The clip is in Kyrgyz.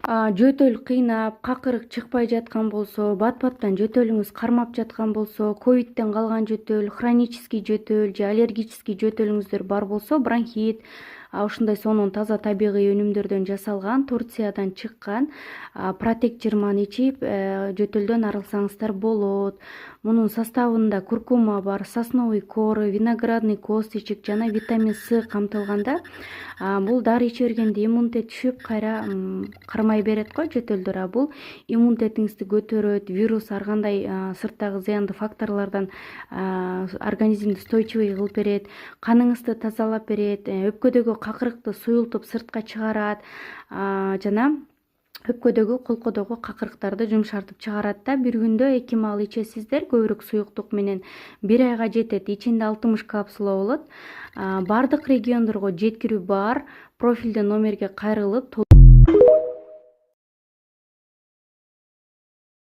Жөтөл кыйнап, какырык чыкпай жаткан болсо, бат-баттан жөтөлүңүз кармап жаткан болсо, ковидтен калган жөтөл, хронический жөтөл же аллергический жөтөлүңүздөр бар болсо, бронхит, ушундай сонун таза табигый өнүмдөрдөн жасалган, Турциядан чыккан Протек 20 ичип, жөтөлдөн арылсаңыздар болот. Мунун составында куркума бар, сосновый коры, виноградный косточек жана витамин С камтылган да. Бул дары иче бергенде иммунитет түшүп, кайра кармай берет го жөтөлдөр. Бул иммунитетиңизди көтөрөт, вирус ар кандай сырттагы зыяндуу факторлордон организмди устойчивый кылып берет, каныңызды тазалап берет, өпкөдөгү какырыкты суюлтуп сыртка чыгарат жана өпкөдөгү, колкодогу какырыктарды жумшартып чыгарат да. Бир күндө 2 маал ичесиздер, көбүрөөк суюктук менен 1 айга жетет. Ичинде 60 капсула болот. Бардык региондорго жеткирүү бар. Профилдүү номерге кайрылып